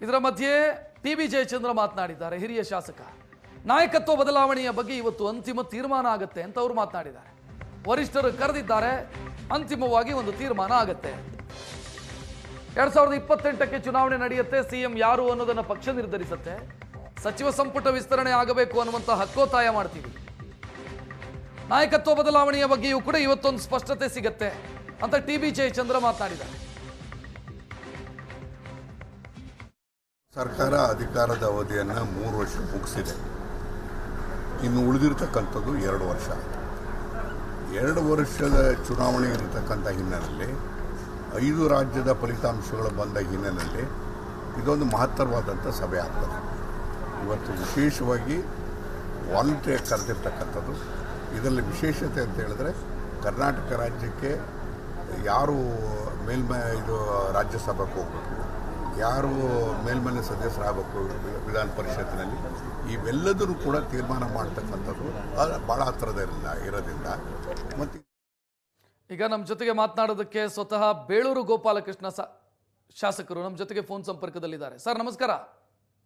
ಇದರ ಮಧ್ಯೆ ಟಿ.ಬಿ. ಜಯಚಂದ್ರ ಮಾತನಾಡಿದ್ದಾರೆ. ಹಿರಿಯ ಶಾಸಕ ನಾಯಕತ್ವ ಬದಲಾವಣೆಯ ಬಗ್ಗೆ ಇವತ್ತು ಅಂತಿಮ ತೀರ್ಮಾನ ಆಗುತ್ತೆ ಅಂತ ಅವರು ಮಾತನಾಡಿದ್ದಾರೆ. ವರಿಷ್ಠರು ಕರೆದಿದ್ದಾರೆ, ಅಂತಿಮವಾಗಿ ಒಂದು ತೀರ್ಮಾನ ಆಗುತ್ತೆ. 2028ಕ್ಕೆ ಚುನಾವಣೆ ನಡೆಯುತ್ತೆ. ಸಿಎಂ ಯಾರು ಅನ್ನೋದನ್ನ ಪಕ್ಷ ನಿರ್ಧರಿಸುತ್ತೆ. ಸಚಿವ ಸಂಪುಟ ವಿಸ್ತರಣೆ ಆಗಬೇಕು ಅನ್ನುವಂತ ಹಕ್ಕೋತ್ತಾಯ ಮಾಡ್ತೀವಿ. ನಾಯಕತ್ವ ಬದಲಾವಣೆಯ ಬಗ್ಗೆಯೂ ಕೂಡ ಇವತ್ತೊಂದು ಸ್ಪಷ್ಟತೆ ಸಿಗುತ್ತೆ ಅಂತ ಟಿ.ಬಿ. ಜಯಚಂದ್ರ ಮಾತನಾಡಿದ್ದಾರೆ. ಸರ್ಕಾರ ಅಧಿಕಾರದ ಅವಧಿಯನ್ನು 3 ವರ್ಷ ಮುಗಿಸಿದೆ. ಇನ್ನು ಉಳಿದಿರತಕ್ಕಂಥದ್ದು 2 ವರ್ಷ. 2 ವರ್ಷದ ಚುನಾವಣೆ ಇರತಕ್ಕಂಥ ಹಿನ್ನೆಲೆಯಲ್ಲಿ 5 ರಾಜ್ಯದ ಫಲಿತಾಂಶಗಳು ಬಂದ ಹಿನ್ನೆಲೆಯಲ್ಲಿ ಇದೊಂದು ಮಹತ್ತರವಾದಂಥ ಸಭೆ ಆಗ್ತದೆ. ಇವತ್ತು ವಿಶೇಷವಾಗಿ ವಾಲಂಟಿಯರ್ ಕರೆದಿರ್ತಕ್ಕಂಥದ್ದು. ಇದರಲ್ಲಿ ವಿಶೇಷತೆ ಅಂತ ಹೇಳಿದ್ರೆ ಕರ್ನಾಟಕ ರಾಜ್ಯಕ್ಕೆ ಯಾರು ರಾಜ್ಯಸಭೆಗೆ ಹೋಗಬೇಕು, ಯಾರು ಮೇಲ್ಮನೆ ಸದಸ್ಯರಾಗಬೇಕು ವಿಧಾನ ಪರಿಷತ್ತಿನಲ್ಲಿ, ಇವೆಲ್ಲದರೂ ಕೂಡ ತೀರ್ಮಾನ ಮಾಡ್ತಕ್ಕಂಥದ್ದು ಭಾಳ ಹತ್ತಿರದಿಂದ ಇರೋದ್ರಿಂದ. ಮತ್ತು ಈಗ ನಮ್ಮ ಜೊತೆಗೆ ಮಾತನಾಡೋದಕ್ಕೆ ಸ್ವತಃ ಬೇಳೂರು ಗೋಪಾಲಕೃಷ್ಣ ಶಾಸಕರು ನಮ್ಮ ಜೊತೆಗೆ ಫೋನ್ ಸಂಪರ್ಕದಲ್ಲಿದ್ದಾರೆ. ಸರ್ ನಮಸ್ಕಾರ.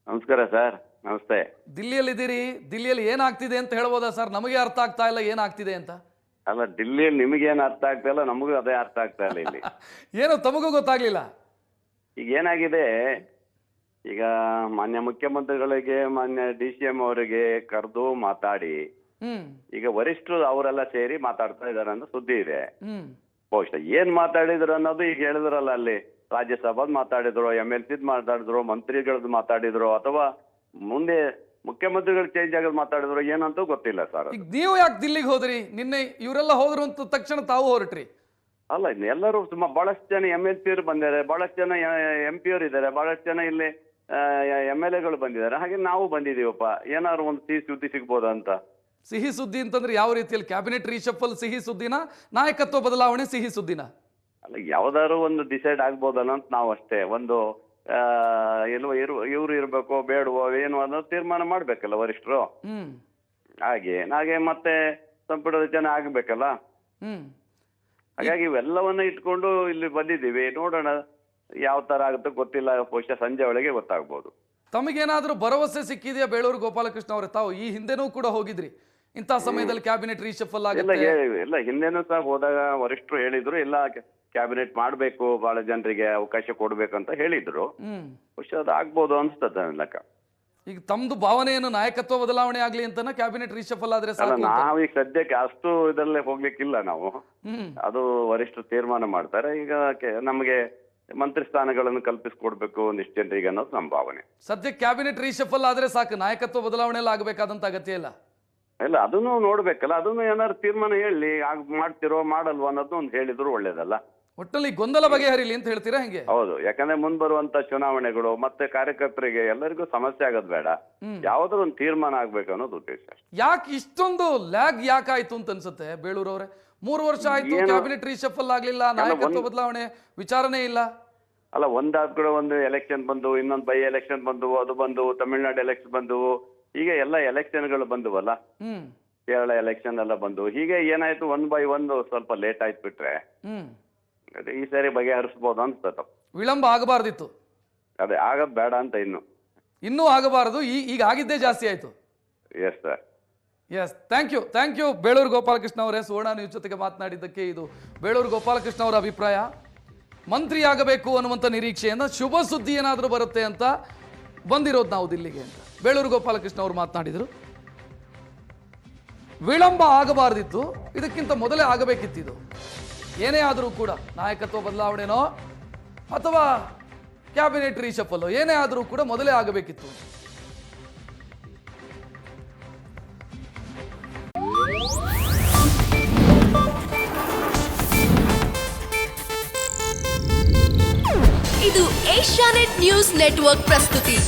ನಮಸ್ಕಾರ ಸರ್. ನಮಸ್ತೆ. ದಿಲ್ಲಿಯಲ್ಲಿದ್ದೀರಿ, ದಿಲ್ಲಿಯಲ್ಲಿ ಏನಾಗ್ತಿದೆ ಅಂತ ಹೇಳ್ಬೋದಾ ಸರ್? ನಮಗೆ ಅರ್ಥ ಆಗ್ತಾ ಇಲ್ಲ ಏನಾಗ್ತಿದೆ ಅಂತ. ಅಲ್ಲ, ಡಿಲ್ಲಿಯಲ್ಲಿ ನಿಮಗೇನು ಅರ್ಥ ಆಗ್ತಾ ಇಲ್ಲ, ನಮಗೂ ಅದೇ ಅರ್ಥ ಆಗ್ತಾ ಇಲ್ಲ. ಇಲ್ಲಿ ಏನು ತಮಗೂ ಗೊತ್ತಾಗ್ಲಿಲ್ಲ. ಈಗ ಏನಾಗಿದೆ, ಈಗ ಮಾನ್ಯ ಮುಖ್ಯಮಂತ್ರಿಗಳಿಗೆ, ಮಾನ್ಯ DCM ಅವರಿಗೆ ಕರೆದು ಮಾತಾಡಿ ಈಗ ವರಿಷ್ಠರು ಅವರೆಲ್ಲ ಸೇರಿ ಮಾತಾಡ್ತಾ ಇದಾರೆ ಅಂತ ಸುದ್ದಿ ಇದೆ. ಬಹುಶಃ ಏನ್ ಮಾತಾಡಿದ್ರು ಅನ್ನೋದು ಈಗ ಹೇಳಿದ್ರಲ್ಲ, ಅಲ್ಲಿ ರಾಜ್ಯಸಭಾದ್ ಮಾತಾಡಿದ್ರು, MLCದ್ ಮಾತಾಡಿದ್ರು, ಮಂತ್ರಿಗಳದ್ದು ಮಾತಾಡಿದ್ರು, ಅಥವಾ ಮುಂದೆ ಮುಖ್ಯಮಂತ್ರಿಗಳು ಚೇಂಜ್ ಆಗೋದು ಮಾತಾಡಿದ್ರು, ಏನಂತೂ ಗೊತ್ತಿಲ್ಲ ಸರ್. ಈಗ ನೀವು ಯಾಕೆ ದಿಲ್ಲಿಗೆ ಹೋದ್ರಿ? ನಿನ್ನೆ ಇವರೆಲ್ಲ ಹೋದ್ರು ಅಂತ ತಕ್ಷಣ ತಾವು ಹೊರಟ್ರಿ? ಅಲ್ಲ, ಎಲ್ಲರೂ ಬಹಳಷ್ಟು ಜನ MLC ಅವರು ಬಂದಿದ್ದಾರೆ, ಬಹಳಷ್ಟು ಜನ MP ಅವರು ಇದ್ದಾರೆ, ಬಹಳಷ್ಟು ಜನ ಇಲ್ಲಿ MLA ಗಳು ಬಂದಿದ್ದಾರೆ. ಹಾಗೆ ನಾವು ಬಂದಿದೀವಪ್ಪ, ಏನಾದ್ರು ಒಂದು ಸಿಹಿ ಸುದ್ದಿ ಸಿಗ್ಬೋದ ಅಂತ. ಸಿಹಿ ಸುದ್ದಿ ಅಂತಂದ್ರೆ ಯಾವ ರೀತಿಯಲ್ಲಿ? ಕ್ಯಾಬಿನೆಟ್ ರೀಶಫಲ್ ಸಿಹಿ ಸುದ್ದಿನ, ನಾಯಕತ್ವ ಬದಲಾವಣೆ ಸಿಹಿ ಸುದ್ದಿನ? ಅಲ್ಲ, ಯಾವ್ದಾದ್ರು ಒಂದು ಡಿಸೈಡ್ ಆಗ್ಬೋದಲ್ಲ ಅಂತ ನಾವು ಅಷ್ಟೇ. ಒಂದು ಇವ್ರು ಇರ್ಬೇಕೋ ಬೇಡವೋ ಏನು ಅನ್ನೋದು ತೀರ್ಮಾನ ಮಾಡ್ಬೇಕಲ್ಲ ವರಿಷ್ಠರು. ಹಾಗೆ ಮತ್ತೆ ಸಂಪುಟದ ಜನ ಆಗ್ಬೇಕಲ್ಲ. ಹಾಗಾಗಿ ಇವೆಲ್ಲವನ್ನ ಇಟ್ಕೊಂಡು ಇಲ್ಲಿ ಬಂದಿದ್ದೀವಿ. ನೋಡೋಣ ಯಾವ ತರ ಆಗುತ್ತೆ ಗೊತ್ತಿಲ್ಲ. ಬಹುಶಃ ಸಂಜೆ ಒಳಗೆ ಗೊತ್ತಾಗ್ಬೋದು. ತಮಗೇನಾದ್ರೂ ಭರವಸೆ ಸಿಕ್ಕಿದೆಯಾ ಬೇಳೂರು ಗೋಪಾಲಕೃಷ್ಣ ಅವರೇ? ತಾವು ಈ ಹಿಂದೆನೂ ಕೂಡ ಹೋಗಿದ್ರಿ, ಇಂತಹ ಸಮಯದಲ್ಲಿ ಕ್ಯಾಬಿನೆಟ್ ರೀಶಫಲ್ ಆಗುತ್ತೆ ಇಲ್ಲ ಹಿಂದೆನೂ ಸಹ ಹೋದಾಗ ವರಿಷ್ಠರು ಹೇಳಿದ್ರು, ಇಲ್ಲ ಕ್ಯಾಬಿನೆಟ್ ಮಾಡ್ಬೇಕು, ಬಹಳ ಜನರಿಗೆ ಅವಕಾಶ ಕೊಡ್ಬೇಕು ಅಂತ ಹೇಳಿದ್ರು. ಬಹುಶಃ ಅದು ಆಗ್ಬೋದು ಅನ್ಸ್ತದ ಲೆಕ್ಕ. ಈಗ ತಮ್ದು ಭಾವನೆ ಏನು, ನಾಯಕತ್ವ ಬದಲಾವಣೆ ಆಗ್ಲಿ ಅಂತ ಕ್ಯಾಬಿನೆಟ್ ರೀಶಫಲ್ ಆದ್ರೆ ಸಾಕು? ನಾವೀಗ ಸದ್ಯಕ್ಕೆ ಅಷ್ಟು ಇದರಲ್ಲೇ ಹೋಗ್ಲಿಕ್ಕಿಲ್ಲ ನಾವು. ಅದು ವರಿಷ್ಠರು ತೀರ್ಮಾನ ಮಾಡ್ತಾರೆ. ಈಗ ನಮಗೆ ಮಂತ್ರಿ ಸ್ಥಾನಗಳನ್ನು ಕಲ್ಪಿಸ್ಕೊಡ್ಬೇಕು ಒಂದಿಷ್ಟು ಜನರಿಗೆ ಅನ್ನೋದು ನಮ್ಮ ಭಾವನೆ. ಸದ್ಯ ಕ್ಯಾಬಿನೆಟ್ ರೀಶಫಲ್ ಆದ್ರೆ ಸಾಕು, ನಾಯಕತ್ವ ಬದಲಾವಣೆ ಎಲ್ಲ ಆಗಬೇಕಾದಂತ ಅಗತ್ಯ ಇಲ್ಲ. ಇಲ್ಲ, ಅದನ್ನು ನೋಡ್ಬೇಕಲ್ಲ. ಅದನ್ನು ಏನಾದ್ರು ತೀರ್ಮಾನ ಹೇಳಿ ಮಾಡ್ತಿರೋ ಮಾಡಲ್ವೋ ಅನ್ನೋದು ಒಂದು ಹೇಳಿದ್ರು ಒಳ್ಳೇದಲ್ಲ. ಒಟ್ಟಲ್ಲಿ ಗೊಂದಲ ಬಗೆಹರಿಲಿ ಅಂತ ಹೇಳ್ತೀರಾ ಹೆಂಗೆ? ಹೌದು, ಯಾಕಂದ್ರೆ ಮುಂದ್ ಬರುವಂತ ಚುನಾವಣೆಗಳು ಮತ್ತೆ ಕಾರ್ಯಕರ್ತರಿಗೆ ಎಲ್ಲರಿಗೂ ಸಮಸ್ಯೆ ಆಗೋದ್ ಬೇಡ. ಯಾವ್ದಾದ್ರು ಒಂದು ತೀರ್ಮಾನ ಆಗ್ಬೇಕು ಅನ್ನೋದು ಉದ್ದೇಶ. ಯಾಕೆ ಇಷ್ಟೊಂದು ಲ್ಯಾಗ್ ಯಾಕಾಯ್ತು ಅಂತ ಅನ್ಸುತ್ತೆ ಬೇಳೂರು ಅವರೇ? 3 ವರ್ಷ ಆಯ್ತು, ಕ್ಯಾಬಿನೆಟ್ ರೀಶಫಲ್ ಆಗ್ಲಿಲ್ಲ, ನಾಯಕತ್ವ ಬದಲಾವಣೆ ವಿಚಾರನೇ ಇಲ್ಲ. ಅಲ್ಲ, ಒಂದಾದ ಕೂಡ ಒಂದು ಎಲೆಕ್ಷನ್ ಬಂದು, ಇನ್ನೊಂದು ಬೈ ಎಲೆಕ್ಷನ್ ಬಂದು, ಅದು ಬಂದು, ತಮಿಳ್ನಾಡು ಎಲೆಕ್ಷನ್ ಬಂದು, ಹೀಗೆ ಎಲ್ಲ ಎಲೆಕ್ಷನ್ಗಳು ಬಂದುವಲ್ಲ, ಕೇರಳ ಎಲೆಕ್ಷನ್ ಎಲ್ಲ ಬಂದು, ಹೀಗೆ ಏನಾಯ್ತು, 1 by 1 ಸ್ವಲ್ಪ ಲೇಟ್ ಆಯ್ತು ಬಿಟ್ರೆ ಈ ಸಾರಿ ಬಗೆಹರಿಸಬಹುದು ಅನ್ಸ್ತದ. ವಿಳಂಬ ಆಗಬಾರ್ದಿತ್ತು. ಅದೇ ಆಗದ್ ಬೇಡ ಅಂತ ಇನ್ನೂ ಆಗಬಾರದು. ಈಗ ಆಗಿದ್ದೇ ಜಾಸ್ತಿ ಆಯ್ತು. Yes sir. Yes, thank you Beluru Gopalakrishna ಅವರೇ. ಸುವರ್ಣ ನ್ಯೂಸ್ ಜೊತೆಗೆ ಮಾತನಾಡಿದ್ದಕ್ಕೆ. ಇದು ಬೇಳೂರು ಗೋಪಾಲಕೃಷ್ಣ ಅವರ ಅಭಿಪ್ರಾಯ. ಮಂತ್ರಿ ಆಗಬೇಕು ಅನ್ನುವಂಥ ನಿರೀಕ್ಷೆಯಿಂದ ಶುಭ ಸುದ್ದಿ ಏನಾದರೂ ಬರುತ್ತೆ ಅಂತ ಬಂದಿರೋದು ನಾವು ದಿಲ್ಲಿಗೆ ಅಂತ ಬೇಳೂರು ಗೋಪಾಲಕೃಷ್ಣ ಅವರು ಮಾತನಾಡಿದರು. ವಿಳಂಬ ಆಗಬಾರ್ದಿತ್ತು, ಇದಕ್ಕಿಂತ ಮೊದಲೇ ಆಗಬೇಕಿತ್ತು. ಏನೇ ಆದರೂ ಕೂಡ ನಾಯಕತ್ವ ಬದಲಾವಣೆನೋ ಅಥವಾ ಕ್ಯಾಬಿನೆಟ್ ರೀಶಫಲ್ ಏನೇ ಆದರೂ ಕೂಡ ಮೊದಲೇ ಆಗಬೇಕಿತ್ತು. ಇದು ಏಷ್ಯಾನೆಟ್ ನ್ಯೂಸ್ ನೆಟ್ವರ್ಕ್ ಪ್ರಸ್ತುತಿ.